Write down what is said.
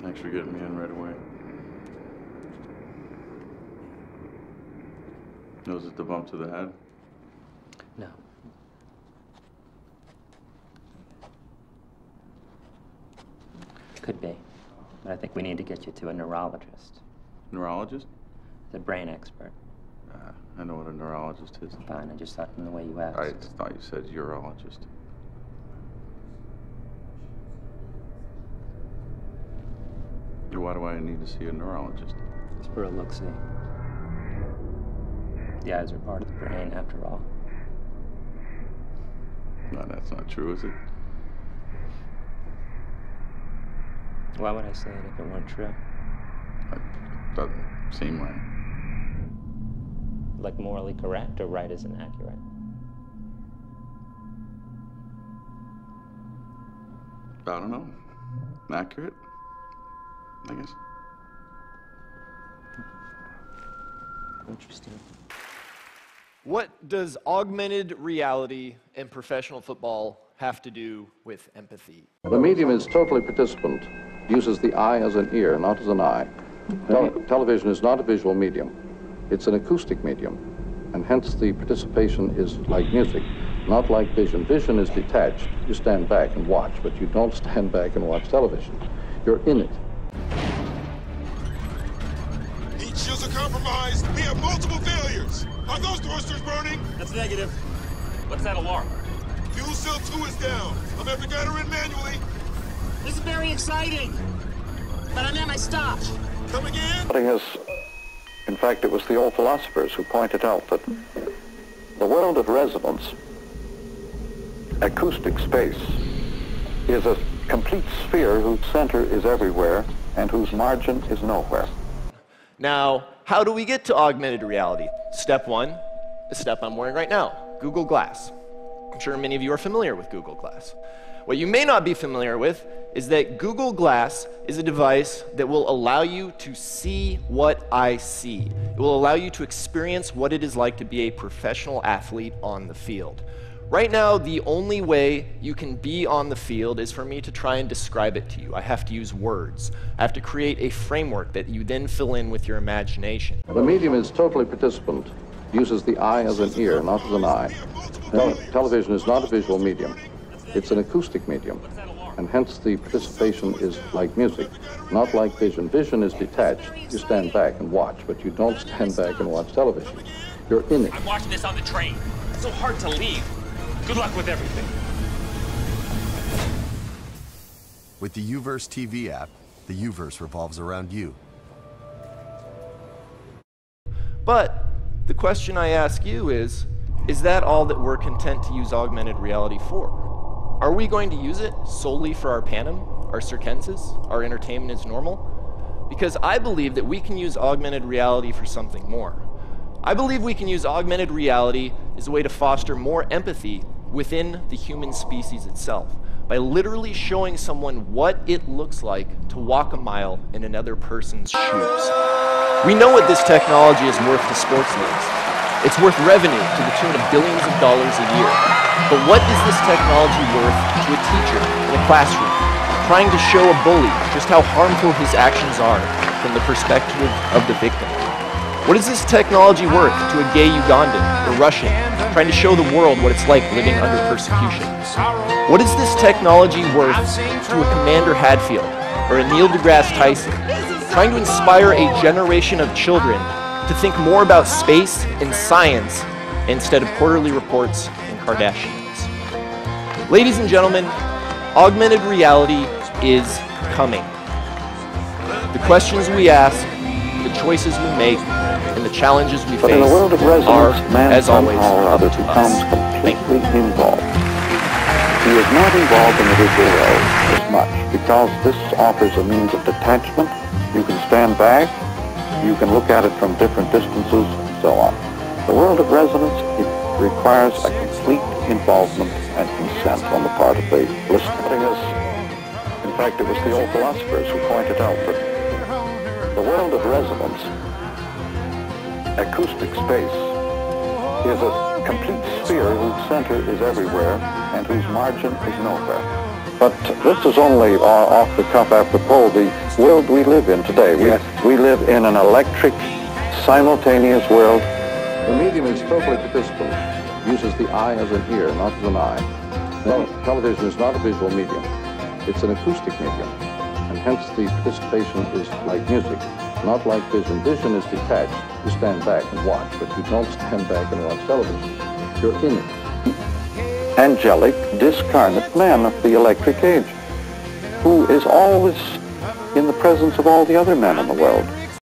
Thanks for getting me in right away. Was it the bump to the head? No. Could be, but I think we need to get you to a neurologist. Neurologist? The brain expert. I know what a neurologist is. Fine, I just thought from the way you asked. I thought you said urologist. Why do I need to see a neurologist? Just for a look-see. The eyes are part of the brain, after all. No, that's not true, is it? Why would I say it if it weren't true? It doesn't seem right. Like morally correct or right isn't accurate? I don't know. Accurate, I guess. Interesting. What does augmented reality in professional football have to do with empathy? The medium is totally participant, uses the eye as an ear, not as an eye. Television is not a visual medium. It's an acoustic medium, and hence the participation is like music, not like vision. Vision is detached. You stand back and watch, but you don't stand back and watch television. You're in it. Heat shields are compromised. We have multiple failures. Are those thrusters burning? That's negative. What's that alarm? Fuel cell 2 is down. I'm having to get her in manually. This is very exciting, but I'm at my stop. Come again? In fact, it was the old philosophers who pointed out that the world of resonance, acoustic space, is a complete sphere whose center is everywhere and whose margin is nowhere. Now, how do we get to augmented reality? Step one, the step I'm wearing right now, Google Glass. I'm sure many of you are familiar with Google Glass. What you may not be familiar with is that Google Glass is a device that will allow you to see what I see. It will allow you to experience what it is like to be a professional athlete on the field. Right now, the only way you can be on the field is for me to try and describe it to you. I have to use words. I have to create a framework that you then fill in with your imagination. The medium is totally participant, uses the eye as an ear, not as an eye. Television is not a visual medium. It's an acoustic medium, and hence the participation is like music, not like vision. Vision is detached. You stand back and watch, but you don't stand back and watch television. You're in it. I'm watching this on the train. It's so hard to leave. Good luck with everything. With the Uverse TV app, the Uverse revolves around you. But the question I ask you is that all that we're content to use augmented reality for? Are we going to use it solely for our panem, our circenses, our entertainment is normal? Because I believe that we can use augmented reality for something more. I believe we can use augmented reality as a way to foster more empathy within the human species itself, by literally showing someone what it looks like to walk a mile in another person's shoes. We know what this technology is worth to sports leagues. It's worth revenue to the tune of billions of dollars a year. But what is this technology worth to a teacher in a classroom, trying to show a bully just how harmful his actions are from the perspective of the victim? What is this technology worth to a gay Ugandan or Russian, trying to show the world what it's like living under persecution? What is this technology worth to a Commander Hadfield or a Neil deGrasse Tyson, trying to inspire a generation of children to think more about space and science instead of quarterly reports and Kardashians? Ladies and gentlemen, augmented reality is coming. The questions we ask, the choices we make, and the challenges we face in the world of are, resonance, man as always, somehow or other up to becomes us. completely involved. He is not involved in the visual world as much because this offers a means of detachment. You can stand back, you can look at it from different distances, and so on. The world of resonance, it requires a complete involvement and consent on the part of the listener. In fact, it was the old philosophers who pointed out that the world of resonance, acoustic space, is a complete sphere whose center is everywhere and whose margin is nowhere. But this is only off the cuff apropos the world we live in today. We live in an electric, simultaneous world. The medium is totally participant. It uses the eye as an ear, not as an eye. Television is not a visual medium. It's an acoustic medium, and hence the participation is like music, not like vision. Vision is detached. You stand back and watch, but you don't stand back and watch television. You're in it. Angelic, discarnate man of the electric age, who is always in the presence of all the other men in the world.